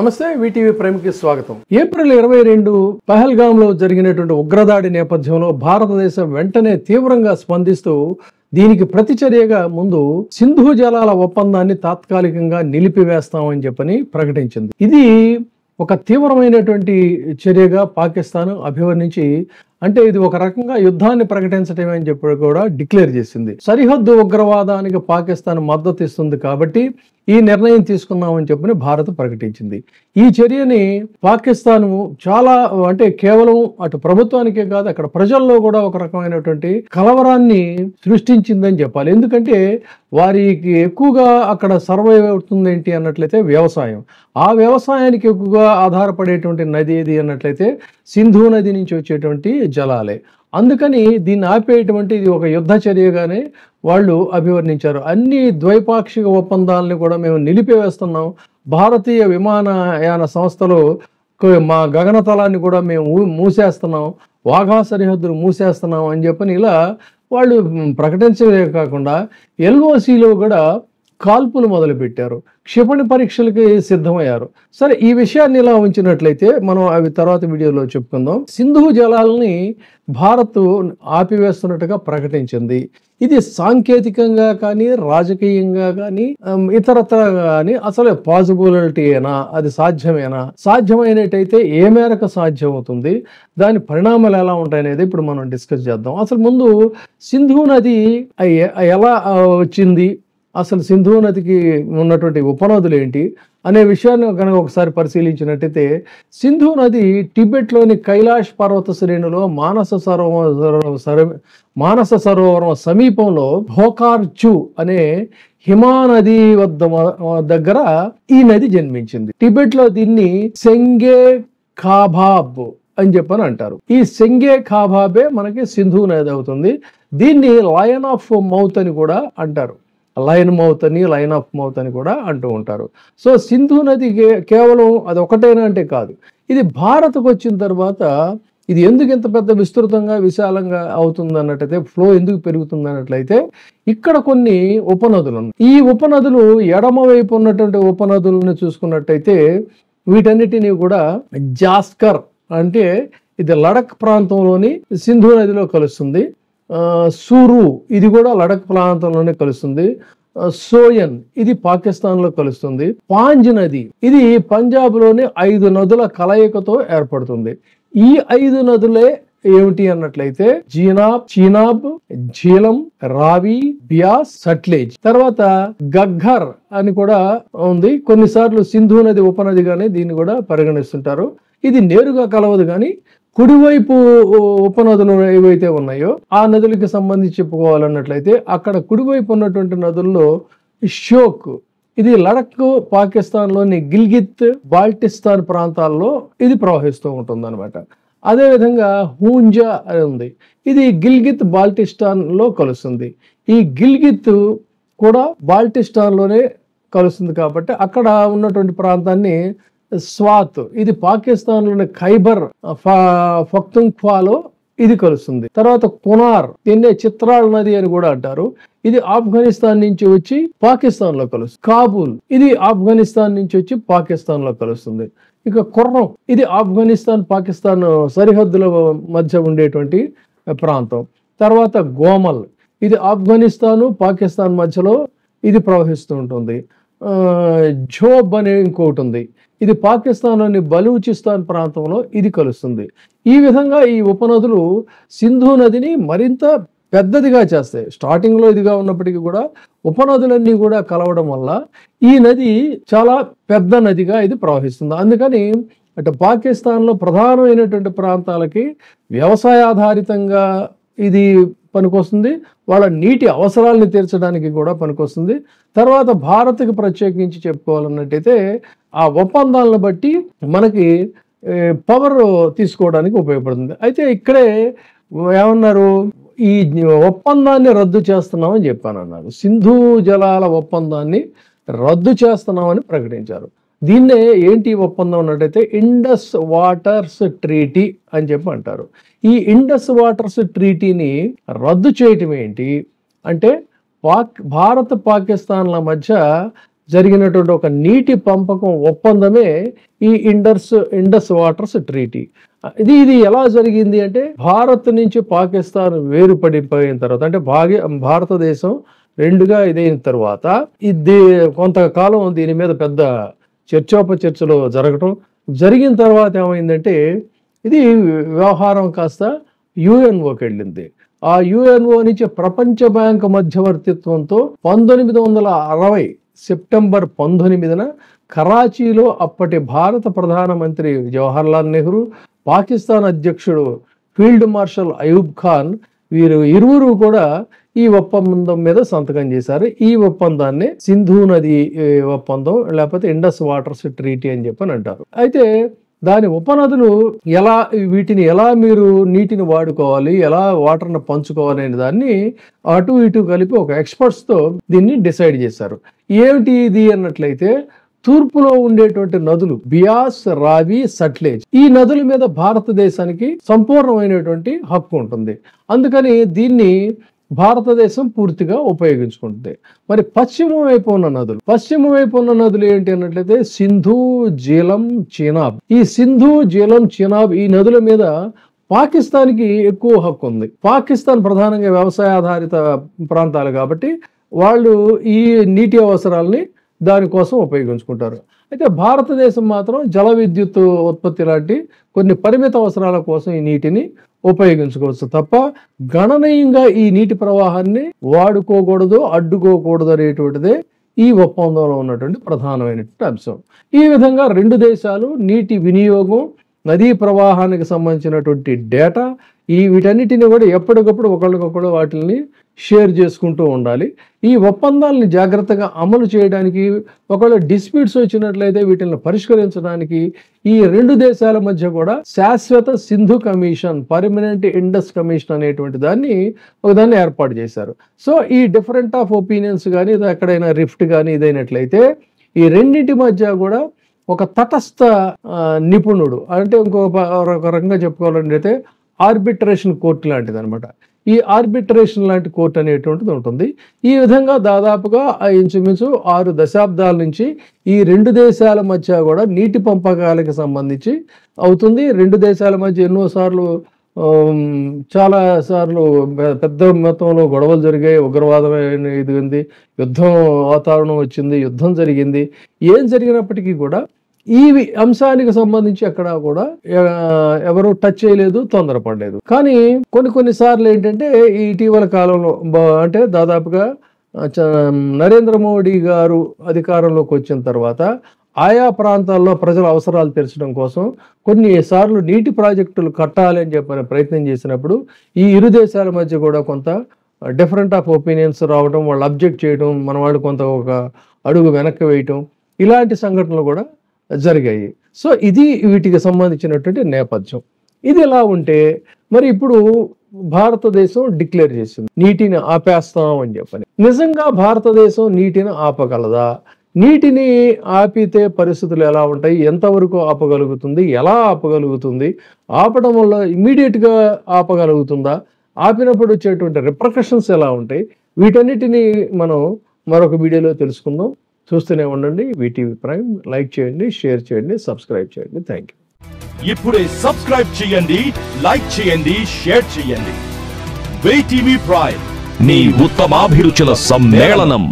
నమస్తే వీటీవీ ప్రైమ్కి స్వాగతం. ఏప్రిల్ 22 పహల్గాంలో జరిగినటువంటి ఉగ్రదాడి నేపథ్యంలో భారతదేశం వెంటనే తీవ్రంగా స్పందిస్తూ దీనికి ప్రతిచర్యగా ముందు సింధు జలాల ఒప్పందాన్ని తాత్కాలికంగా నిలిపివేస్తామని చెప్పని ప్రకటించింది. ఇది ఒక తీవ్రమైనటువంటి చర్యగా పాకిస్తాన్ అభివర్ణించి, అంటే ఇది ఒక రకంగా యుద్ధాన్ని ప్రకటించటమే అని చెప్పి కూడా డిక్లేర్ చేసింది. సరిహద్దు ఉగ్రవాదానికి పాకిస్తాన్ మద్దతు ఇస్తుంది కాబట్టి ఈ నిర్ణయం తీసుకున్నామని చెప్పని భారత్ ప్రకటించింది. ఈ చర్యని పాకిస్తాన్ చాలా, అంటే కేవలం అటు ప్రభుత్వానికే కాదు అక్కడ ప్రజల్లో కూడా ఒక రకమైనటువంటి కలవరాన్ని సృష్టించిందని చెప్పాలి. ఎందుకంటే వారికి ఎక్కువగా అక్కడ సర్వైవ్ అవుతుంది ఏంటి అన్నట్లయితే వ్యవసాయం. ఆ వ్యవసాయానికి ఎక్కువగా ఆధారపడేటువంటి నది ఏది అన్నట్లయితే సింధు నది నుంచి వచ్చేటువంటి జలాలే. అందుకని దీన్ని ఆపేటువంటి ఇది ఒక యుద్ధ చర్యగానే వాళ్ళు అభివర్ణించారు. అన్ని ద్వైపాక్షిక ఒప్పందాలని కూడా మేము నిలిపివేస్తున్నాం, భారతీయ విమానయాన సంస్థలు మా గగనతలాన్ని కూడా మేము మూసేస్తున్నాం, వాఘా సరిహద్దులు మూసేస్తున్నాం అని చెప్పని ఇలా వాళ్ళు ప్రకటించలే కాకుండా ఎల్ఓసిలో కూడా కాల్పులు మొదలుపెట్టారు, క్షిపణి పరీక్షలకి సిద్ధమయ్యారు. సరే, ఈ విషయాన్ని ఇలా ఉంచినట్లయితే మనం అవి తర్వాత వీడియోలో చెప్పుకుందాం. సింధు జలాలని భారత్ ఆపివేస్తున్నట్టుగా ప్రకటించింది. ఇది సాంకేతికంగా కానీ రాజకీయంగా కానీ ఇతరత్ర కానీ అసలు పాసిబిలిటీ అయినా, అది సాధ్యమేనా, సాధ్యమైనట్టయితే ఏ మేరకు సాధ్యం అవుతుంది, దాని పరిణామాలు ఎలా ఉంటాయనేది ఇప్పుడు మనం డిస్కస్ చేద్దాం. అసలు ముందు సింధు నది ఎలా వచ్చింది, అసలు సింధు నదికి ఉన్నటువంటి ఉపనదులు ఏంటి అనే విషయాన్ని కనుక ఒకసారి పరిశీలించినట్టయితే, సింధు నది టిబెట్లోని కైలాష్ పర్వత శ్రేణిలో మానస సరోవరం సమీపంలో భోకార్చు అనే హిమానది దగ్గర ఈ నది జన్మించింది. టిబెట్లో దీన్ని సెంగే ఖాబాబ్ అని చెప్పని అంటారు. ఈ సెంగే ఖాబాబే మనకి సింధు నది అవుతుంది. దీన్ని లయన్ ఆఫ్ మౌత్ అని కూడా అంటారు. లైన్ మౌత్ అని, లైన్ ఆఫ్ మౌత్ అని కూడా అంటూ ఉంటారు. సో సింధు నది కేవలం అది ఒకటేనా అంటే కాదు. ఇది భారత్కు వచ్చిన తర్వాత ఇది ఎందుకు ఇంత పెద్ద విస్తృతంగా విశాలంగా అవుతుంది అన్నట్టయితే, ఫ్లో ఎందుకు పెరుగుతుంది అన్నట్లయితే, ఇక్కడ కొన్ని ఉపనదులు ఉన్నాయి. ఈ ఉపనదులు ఎడమ వైపు ఉన్నటువంటి ఉపనదులను చూసుకున్నట్టయితే వీటన్నిటినీ కూడా జాస్కర్, అంటే ఇది లడక్ ప్రాంతంలోని సింధు నదిలో కలుస్తుంది. సూరు ఇది కూడా లడక్ ప్రాంతంలోనే కలుస్తుంది. సోయన్ ఇది పాకిస్తాన్ లో కలుస్తుంది. పాంజ్ నది ఇది పంజాబ్ లోని 5 నదుల కలయికతో ఏర్పడుతుంది. ఈ 5 నదులే ఏమిటి అన్నట్లయితే చీనాబ్, ఝీలం, రావి, బియాస్, సట్లెజ్. తర్వాత గగ్గర్ అని కూడా ఉంది. కొన్నిసార్లు సింధు నది ఉపనదిగానే దీన్ని కూడా పరిగణిస్తుంటారు. ఇది నేరుగా కలవదు కానీ కుడివైపు ఉపనదులు ఏవైతే ఉన్నాయో ఆ నదులకి సంబంధించి చెప్పుకోవాలన్నట్లయితే, అక్కడ కుడివైపు ఉన్నటువంటి నదుల్లో షోక్ ఇది లడక్ పాకిస్తాన్లోని గిల్గిత్ బాల్టిస్తాన్ ప్రాంతాల్లో ఇది ప్రవహిస్తూ ఉంటుంది అనమాట. అదేవిధంగా హూంజా అని ఉంది, ఇది గిల్గిత్ బాల్టిస్తాన్ లో కలుస్తుంది. ఈ గిల్గిత్ కూడా బాల్టిస్తాన్ లోనే కలుస్తుంది కాబట్టి అక్కడ ఉన్నటువంటి ప్రాంతాన్ని స్వాత్ ఇది పాకిస్తాన్లోని ఖైబర్ పఖ్తూన్ఖ్వాలో ఇది కలుస్తుంది. తర్వాత కునార్, దీన్నే చిత్రాల్ నది అని కూడా అంటారు, ఇది ఆఫ్ఘనిస్తాన్ నుంచి వచ్చి పాకిస్తాన్ లో కలుస్తుంది. కాబూల్ ఇది ఆఫ్ఘనిస్తాన్ నుంచి వచ్చి పాకిస్తాన్ లో కలుస్తుంది. ఇక ఖుర్రం ఇది ఆఫ్ఘనిస్తాన్ పాకిస్తాన్ సరిహద్దుల మధ్య ఉండేటువంటి ప్రాంతం. తర్వాత గోమల్ ఇది ఆఫ్ఘనిస్తాను పాకిస్తాన్ మధ్యలో ఇది ప్రవహిస్తూ ఉంటుంది. ఝోబ్ అనే ఇంకోటి ఉంది, ఇది పాకిస్తాన్లోని బలూచిస్తాన్ ప్రాంతంలో ఇది కలుస్తుంది. ఈ విధంగా ఈ ఉపనదులు సింధు నదిని మరింత పెద్దదిగా చేస్తాయి. స్టార్టింగ్లో ఇదిగా ఉన్నప్పటికీ కూడా ఉపనదులన్నీ కూడా కలవడం వల్ల ఈ నది చాలా పెద్ద నదిగా ఇది ప్రవహిస్తుంది. అందుకని అటు పాకిస్తాన్లో ప్రధానమైనటువంటి ప్రాంతాలకి వ్యవసాయాధారితంగా ఇది పనికొస్తుంది, వాళ్ళ నీటి అవసరాలను తీర్చడానికి కూడా పనికొస్తుంది. తర్వాత భారత్కి ప్రత్యేకించి చెప్పుకోవాలన్నట్టయితే ఆ ఒప్పందాలను బట్టి మనకి పవర్ తీసుకోవడానికి ఉపయోగపడుతుంది. అయితే ఇక్కడే ఏమన్నారు, ఈ ఒప్పందాన్ని రద్దు చేస్తున్నామని చెప్పానన్నారు. సింధు జలాల ఒప్పందాన్ని రద్దు చేస్తున్నామని ప్రకటించారు. దీన్నే ఏంటి ఒప్పందం అన్నట్టయితే ఇండస్ వాటర్స్ ట్రీటీ అని చెప్పి అంటారు. ఈ ఇండస్ వాటర్స్ ట్రీటీని రద్దు చేయటం ఏంటి అంటే, భారత్ పాకిస్తాన్ల మధ్య జరిగినటువంటి ఒక నీటి పంపకం ఒప్పందమే ఈ ఇండస్ వాటర్స్ ట్రీటీ. ఇది ఎలా జరిగింది అంటే, భారత్ నుంచి పాకిస్తాన్ వేరుపడిపోయిన తర్వాత, అంటే భారతదేశం రెండుగా ఇదైన తర్వాత ఇది కొంతకాలం దీని మీద పెద్ద చర్చోపచర్చలు జరిగిన తర్వాత ఏమైందంటే, ఇది వ్యవహారం కాస్త యుఎన్ఓకి వెళ్ళింది. ఆ యుఎన్ఓ నుంచి ప్రపంచ బ్యాంక్ మధ్యవర్తిత్వంతో 1960 సెప్టెంబర్ 19న కరాచీలో అప్పటి భారత ప్రధానమంత్రి జవహర్లాల్ నెహ్రూ, పాకిస్తాన్ అధ్యక్షుడు ఫీల్డ్ మార్షల్ అయూబ్ ఖాన్, వీరు ఇరువురు కూడా ఈ ఒప్పందం మీద సంతకం చేశారు. ఈ ఒప్పందాన్ని సింధు నది ఒప్పందం, లేకపోతే ఇండస్ వాటర్స్ ట్రీటీ అని చెప్పని అంటారు. అయితే దాని ఉపనదులు వీటిని ఎలా మీరు నీటిని వాడుకోవాలి, ఎలా వాటర్ని పంచుకోవాలి అనే దాన్ని అటు ఇటు కలిపి ఒక ఎక్స్పర్ట్స్తో దీన్ని డిసైడ్ చేశారు. ఏమిటి ఇది అన్నట్లయితే, తూర్పులో ఉండేటువంటి నదులు బియాస్, రావి, సట్లెజ్, ఈ నదుల మీద భారతదేశానికి సంపూర్ణమైనటువంటి హక్కు ఉంటుంది. అందుకని దీన్ని భారతదేశం పూర్తిగా ఉపయోగించుకుంటుంది. మరి పశ్చిమ వైపు ఉన్న నదులు ఏంటి అన్నట్లయితే సింధు, జీలం, చీనాబ్. ఈ సింధు, జీలం, చీనాబ్ ఈ నదుల మీద పాకిస్తాన్కి ఎక్కువ హక్కు ఉంది. పాకిస్తాన్ ప్రధానంగా వ్యవసాయ ఆధారిత ప్రాంతాలు కాబట్టి వాళ్ళు ఈ నీటి అవసరాలని దానికోసం ఉపయోగించుకుంటారు. అయితే భారతదేశం మాత్రం జల విద్యుత్ ఉత్పత్తి లాంటి కొన్ని పరిమిత అవసరాల కోసం ఈ నీటిని ఉపయోగించుకోవచ్చు తప్ప గణనీయంగా ఈ నీటి ప్రవాహాన్ని వాడుకోకూడదు, అడ్డుకోకూడదు అనేటువంటిదే ఈ ఒప్పందంలో ఉన్నటువంటి ప్రధానమైనటువంటి అంశం. ఈ విధంగా రెండు దేశాలు నీటి వినియోగం, నదీ ప్రవాహానికి సంబంధించినటువంటి డేటా, వీటన్నిటిని కూడా ఎప్పటికప్పుడు ఒకళ్ళకొకళ్ళు వాటిని షేర్ చేసుకుంటూ ఉండాలి. ఈ ఒప్పందాలని జాగ్రత్తగా అమలు చేయడానికి, ఒకవేళ డిస్ప్యూట్స్ వచ్చినట్లయితే వీటిని పరిష్కరించడానికి ఈ రెండు దేశాల మధ్య కూడా శాశ్వత Sindhu commission, permanent Indus commission అనేటువంటి దాన్ని ఏర్పాటు చేశారు. సో ఈ డిఫరెంట్ ఆఫ్ ఒపీనియన్స్ కానీ, ఎక్కడైనా రిఫ్ట్ కానీ ఇదైనట్లయితే ఈ రెండింటి మధ్య కూడా ఒక తటస్థ నిపుణుడు, అంటే ఒక రకంగా చెప్పుకోవాలంటే ఆర్బిట్రేషన్ కోర్టు లాంటిది అనమాట. ఈ ఆర్బిట్రేషన్ లాంటి కోర్టు అనేటువంటిది ఉంటుంది. ఈ విధంగా దాదాపుగా ఇంచుమించు 6 దశాబ్దాల నుంచి ఈ రెండు దేశాల మధ్య కూడా నీటి పంపకాలకు సంబంధించి అవుతుంది. రెండు దేశాల మధ్య చాలా సార్లు పెద్ద మొత్తంలో గొడవలు జరిగాయి, ఉగ్రవాదమైన ఇది ఉంది, యుద్ధం వాతావరణం వచ్చింది, యుద్ధం జరిగింది. ఏం జరిగినప్పటికీ కూడా ఈ అంశానికి సంబంధించి ఎక్కడ కూడా ఎవరు టచ్ చేయలేదు, తొందరపడలేదు. కానీ కొన్నిసార్లు ఏంటంటే ఇటీవల కాలంలో, అంటే దాదాపుగా నరేంద్ర మోడీ గారు అధికారంలోకి వచ్చిన తర్వాత ఆయా ప్రాంతాల్లో ప్రజల అవసరాలు తీర్చడం కోసం కొన్నిసార్లు నీటి ప్రాజెక్టులు కట్టాలి అని చెప్పని ప్రయత్నం చేసినప్పుడు ఈ ఇరు దేశాల మధ్య కూడా కొంత డిఫరెంట్ ఆఫ్ ఒపీనియన్స్ రావడం, వాళ్ళు అబ్జెక్ట్ చేయడం, మన వాళ్ళు కొంత ఒక అడుగు వెనక్కి వేయటం, ఇలాంటి సంఘటనలు కూడా జరిగాయి. సో ఇది వీటికి సంబంధించినటువంటి నేపథ్యం. ఇది ఎలా ఉంటే మరి ఇప్పుడు భారతదేశం డిక్లేర్ చేసింది నీటిని ఆపేస్తాం అని చెప్పని. నిజంగా భారతదేశం నీటిని ఆపగలదా? నీటిని ఆపితే పరిస్థితులు ఎలా ఉంటాయి, ఎంతవరకు ఆపగలుగుతుంది, ఎలా ఆపగలుగుతుంది, ఆపడం వల్ల ఇమ్మీడియట్గా ఆపగలుగుతుందా, ఆపినప్పుడు వచ్చేటువంటి రిప్రకషన్స్ ఎలా ఉంటాయి, వీటన్నిటిని మనం మరొక వీడియోలో తెలుసుకుందాం. చూస్తూనే ఉండండి వీటీవీ ప్రైమ్. లైక్ చేయండి, షేర్ చేయండి, సబ్స్క్రైబ్ చేయండి. Thank you. ఇప్పుడే సబ్స్క్రైబ్ చేయండి, లైక్ చేయండి, షేర్ చేయండి. వీటీవీ ప్రైమ్, నీ ఉత్తమాభిరుచుల సమ్మేళనం.